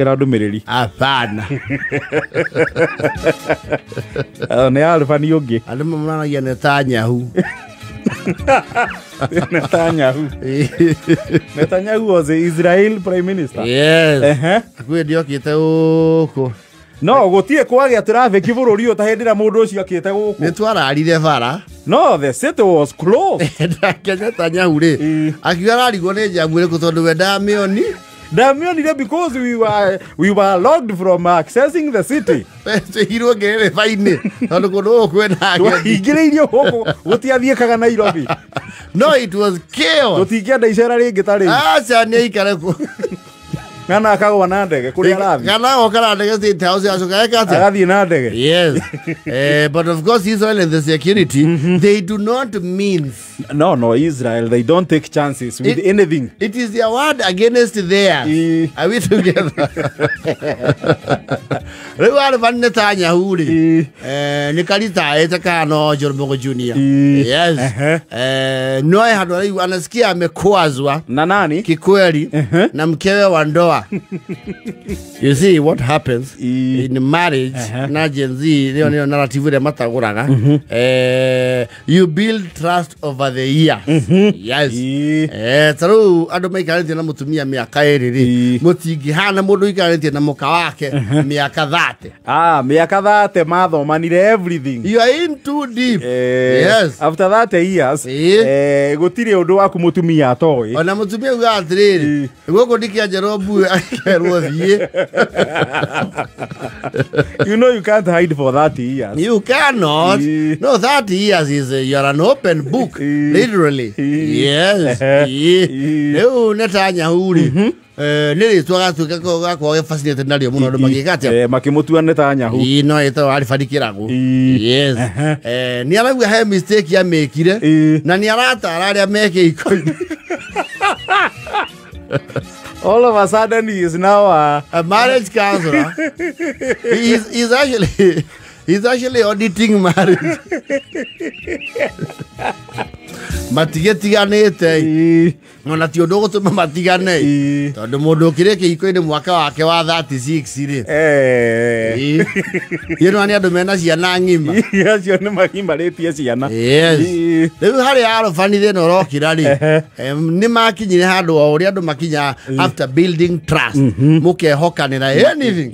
Ndumiriri apana ne alfani yogi andu mumanagia Netanyahu Netanyahu was the Israel prime minister. Yes. Kwe ndio kite uko no gutie kwagia traffic bururi utahindira mundu ucio akite guku ni twararire bara no the city was closed. Netanyahu ri akiwa arigwo ni jamwire kutondu wenda mioni because we were locked from accessing the city. Hiro gere faine. Tondu kundu kwena ingiriirio huko gutiathiekaga Nairobi. No, it was chaos. Tutingienda icera ringi tari. Acha ni ikare ku. Ngana akagwa na ndege kuri arathi. Ngana okara ndege State House acoka ekate. Agathi na ndege. Yes. But of course Israel and the security they do not mean. No, Israel, they don't take chances with anything. It is their word against theirs. Are we together? Rewa van Netanyahu ri. Ni kalita etaka no Jormogo Junior. Yes. No hado anasikia amekwazwa na nani? Kikweli na mkewe wa ndoa. You see what happens in marriage na Gen Z leo narrative ile mataguraga. You build trust over the year. Yes. Taru andu maikarite na mutumia miaka eriri mutingi hana mundu ikarite na muka wake miaka 30. Miaka 30 mathomanire everything. You are in too deep. Yes. After that years gutire undu waku mutumia atoi. Ona mutumia uga atiriri guko ndikia Jerobu akerwo thie. You know you can't hide for 30 years. You cannot. No, 30 years is you're an open book. Literally. Yes. Leo Netanyahu ri. Nili twaga tukako kwa fascinated nario muno ndo magikate. Makimutua Netanyahu. No ito alifadikirago. Yes. Ni araugwa he mistake ya mekire na ni aratara aria meke iko. All of a sudden he is now a marriage counselor. He's actually auditing marriage. Matigetiganete ona ti undu gutuma matigane tondu mundu kireke iko-ini mwaka wake wa 36 ri yeno ani andu mena ciana ngima acio ni magimaritie ciana. Riu hari arofanire no rokira ri ni makinyire handu o uri andu makinya after building trust mukehokanira anything.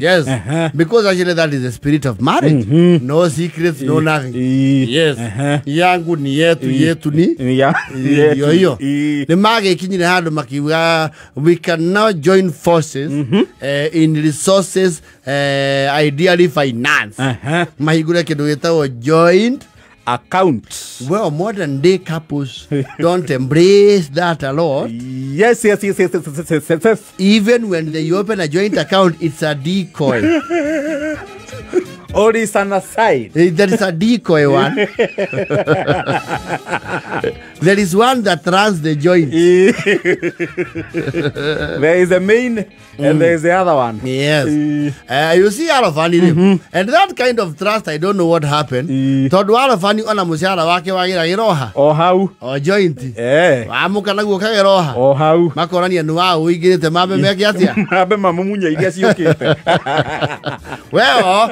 Yes. Because actually that is the spirit of marriage. No secrets, no nothing. Yes. Yangu ni yetu ni yo the mage kinyire handu makiwa we can now join forces in resources, ideally finance. Mahigura kindu gitawo joint account. Well, modern day couples don't embrace that a lot. Yes. Even when they open a joint account, it's a decoy. Or is an aside. There is a decoy one. There is one that runs the joint. There is a main and there is the other one. Yes. You see Arafani. And that kind of trust, I don't know what happened. Todu Arafani ona mushara wake wagira giroha. Or how? Or joint. Amuka nagu kagiroha. Or how? Makorania nuwa uigirite mabe meke atia. Mabe mamumunya iria ciukite. Well,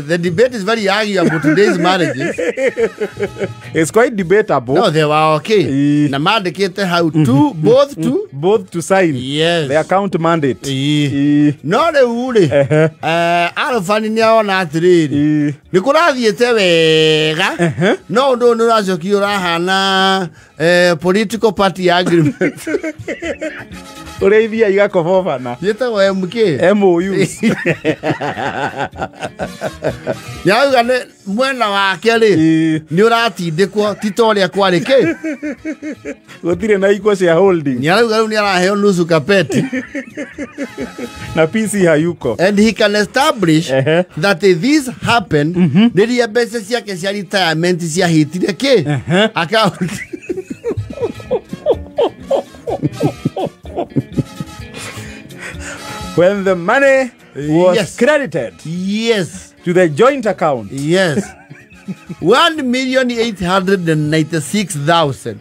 the debate is very arguable today's marriages. It's quite debatable. No, they were okay. Na mandikite how to both to sign. Yes. The account mandate. No the uri. Arafani ni aona atiriri. Nikurathiete wega. No ndo nuracoki urahana political party agreement. Ureithia igakobobana. Yetagwo MK. MOU. Yauga ne mwena wake ri ni uratindikwo titoria kwari ki gutire na iko shareholding. Ni arauga ni araheo nusu kapeti na PC hayuko. And he can establish that this happened rĩrĩa mbeca ciake cia retirement cia hitire ki account. When the money was credited to the joint account. 1,896,000.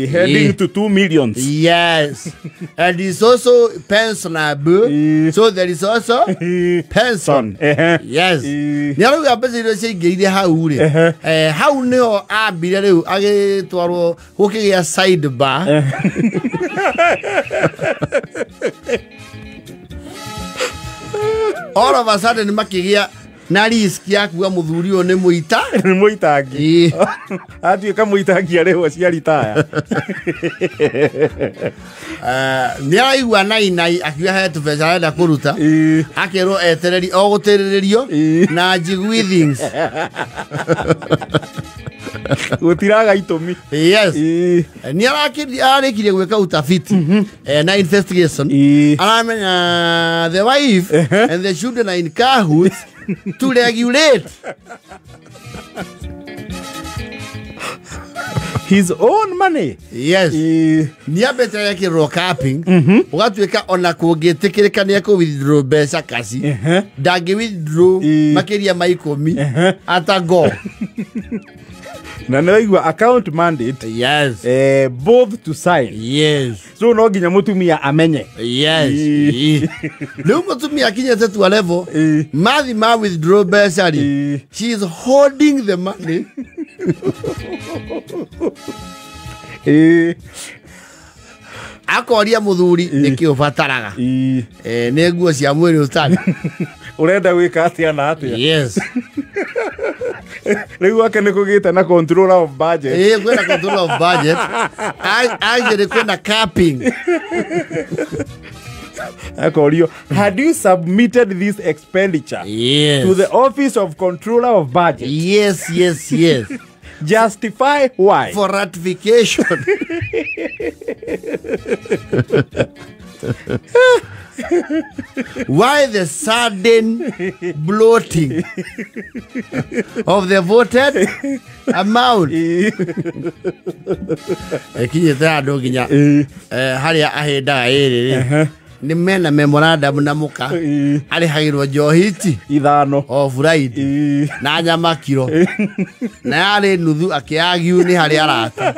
Heading to 2 millions. Yes. And it's also pensionable. So there is also pension. Yes. Niaru ga pesa iro se geide hau ri. Hau ne o abire riu age twaro hokigia sidebar. All of a sudden makigia na risk ya kuwa muthuri o ne muita Ni muitangi. Atuika muitangi areho cia retire. Ni araigua nai akiwa he tubeza arenda kuruta akero etereri o guterirerio na njigui things. Gutiraga itumi. Yes. Ni arakirie gwika utafiti na investigation. Aramenya the wife and the children are in cahoots to regulate his own money. Yes. Ni abeta yake rocapping ugatuika ona kungitikirika ni ku withdraw mbeca kasi dangi withdraw makiria maikomi atago na naigua account mandate. Yes. Both to sign. Yes. So no ginya mutumia amenye. Yes. Leo mutumia kinyete to a level mathi ma withdraw mbeca ri she is holding the money. Akoria muthuri niki ubataraga ne nguo cia mwiri utani urenda gwika atia na atia. Yes. Riu ake ni kugite na controller of budget. Kwenda controller of budget. I kwenda capping. Akorio, had you submitted this expenditure to the Office of Controller of Budget? Yes. Justify why? For ratification. Why the sudden bloating of the voted amount? Kinyete andu nginya haria ahendaga iri ni mena memorandum na muka ari hagirwo njohiti 5 of Friday na nyama kiro na ari nuthu akiagiu ni haria arata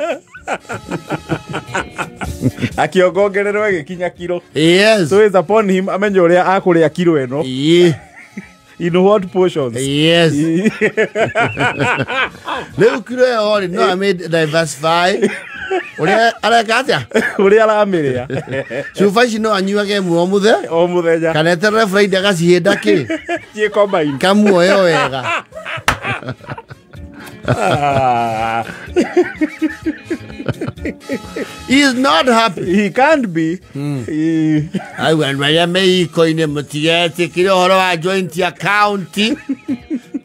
akiongongererwo gikinya kiro. Yes. So it's upon him amenye uria akuria kiro eno. In what portions? Yes. Leo kiro ya ori no I made diversify. Uria arakatia uria aramiria chufaci no anyuage mu muthenya kana tere Friday agacihinda ki tie combine kamuoyo wega. He is not happy. He can't be. I went my me coin mutigete kiro horo wa joint account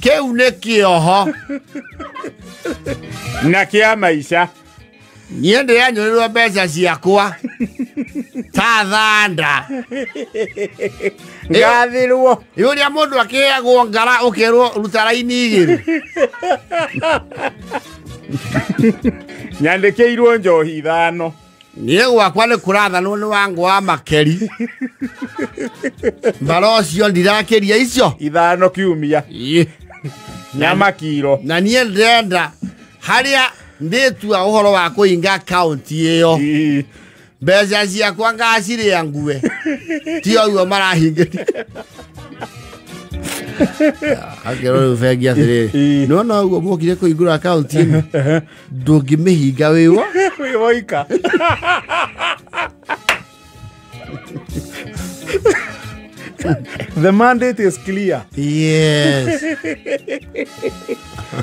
keu ne kioho na kia maisha niende yanyorerwo mbeca ciakwa ta thanda ngathirwo yuria mundu akiagwo ngara ukerwo rutaraini igiri nyandikiirwo njohi 5 niĩ gwakwa nĩ kũrathanwo nĩ wangu wa makeri mbara cio ndirakeria icio 5 kiumia nyama kiro na niĩ ndĩrenda harĩa ndĩtua ũhoro wa kũhinga account ĩyo mbeca ciakwa ngacirĩa ngue ti ũguo marahingĩria akerwo bengi atĩrĩrĩ nĩwona ũguo mũkire kũhingũra account ĩno ndũngĩmĩhinga wĩ woika. The mandate is clear. Yes.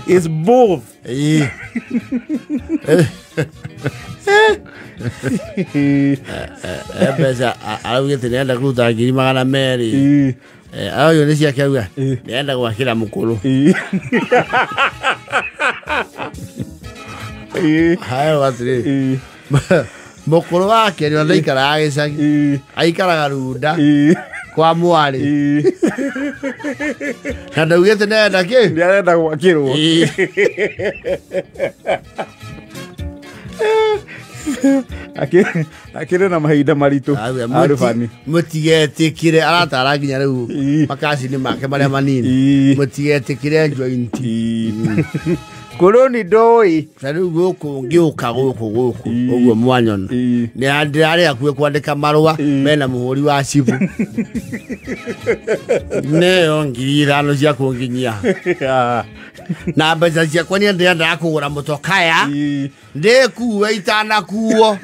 It's both. Pesa augite nenda kuruta 200,000 ayo nĩ ciake auga nenda gwakĩra mũkũrũ hayo atĩrĩ mũkũrũ wake nĩ ndaikaraga gĩcagi aikaraga Runda kwa mwarĩ na ndaugĩte nenda kĩ nĩarenda gwakĩrwo. Akire na mahinda maritu. Arufani. Mutigetikire aratara nginya riu makasi ni make maria manini. Mutigetikire joint. Koroni doi. Riu guku ngiuka guku uguo mwanyono. Ni andire akue kwandika marua mena muhuri wa cibu. Neo ngirano cia kunginyia. Na mbeca ciakwa ni ndenda kugura mutokaya ndikuwe itanakuo.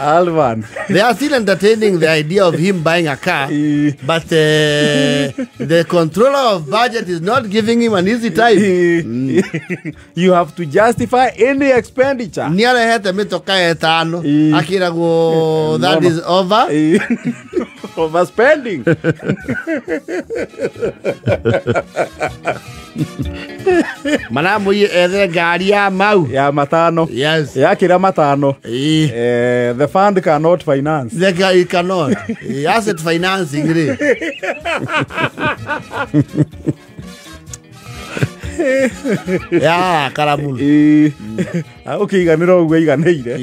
Alvan. They are still entertaining the idea of him buying a car, but the controller of budget is not giving him an easy time. You have to justify any expenditure. Niarehete mitokaya etano akiragwo that is over. Overspending. Manamu ethe ngari ya mau ya matano. Yes. Ya kira matano. The fund cannot finance. The guy cannot. Asset financing really. Ya karamulu. Okay, iganiro uwe iganeire.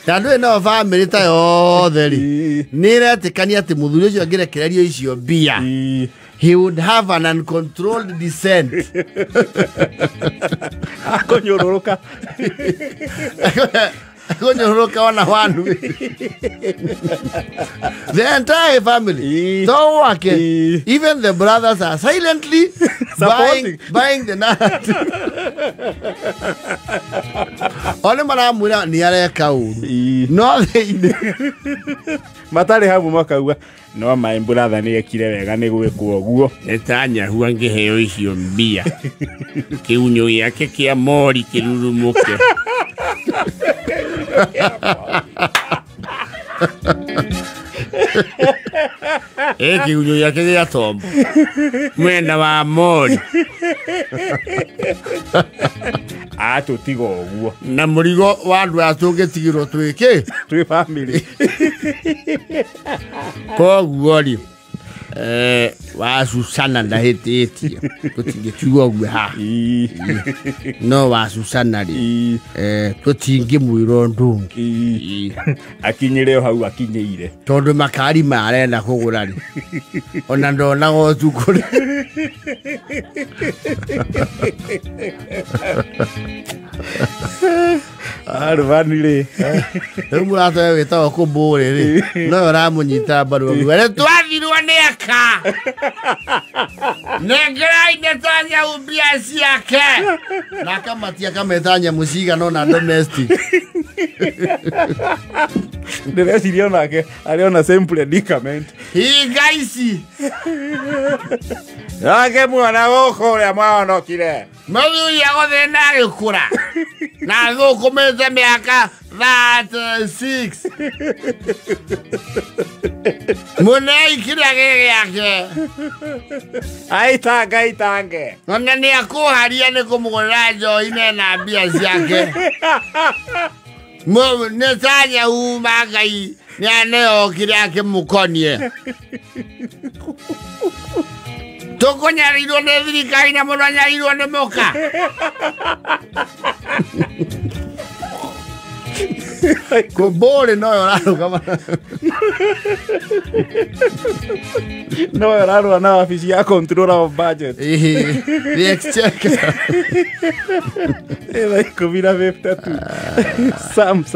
Tandu no family ta yothe ri. Niretikania ati muthuri ucio angirekererio icio bia. He would have an uncontrolled descent. Akonyororoka. Akonyororoka wana wanu. The entire family. So okay. Even the brothers are silently buying the nut. Ole maramwira ni areka uru. No they matari hamu makauga no my brother ni ekire wega ni gwikwo guo etanya huwa ngiheo icio mbia kiunyo yake kia mori kirurumuke. Kiunyo yake ya tombo mwenda wa mori atutigo guo na murigo wa andu atungitigirwo twiki twi family koguo ri wa Susana ndahititie tutingituo gwe ha no wa Susana ri tutingi mwiro ndungi akinyire hau akinyeire tondu makari marenda kugura ri ona ndona go tukuri Arvanire. Murato wetagwo kumbure ri. No ramunyita baru ngwere twathirwo ni aka. Negrai netanya ubia ciake. Na kamatia kametanya musiga no na domestic. Ndĩreciria onake ariona same predicament. Higaisi. Yake mwana gũkũ ũrĩa mwanokire. Mũthuri agũthiĩ na gĩkũra. Na thũkũmĩte mĩaka 36. Mũneikire gĩgĩake. Aitange. Ona nĩ akũharia nĩ kũmũgũrĩra njohi na mbia ciake. Netanya uma Ngai nĩ aneyokire akĩmũkonie. Tũkũnyarirwo nĩ thirikari na mũndũ anyarirwo nĩ mũka. Kumbũrĩ noyo ũrarũgama. Noyo ũrarũa na wabici ya controller of budget. The exchequer. Ĩtha 12:52. Samsung.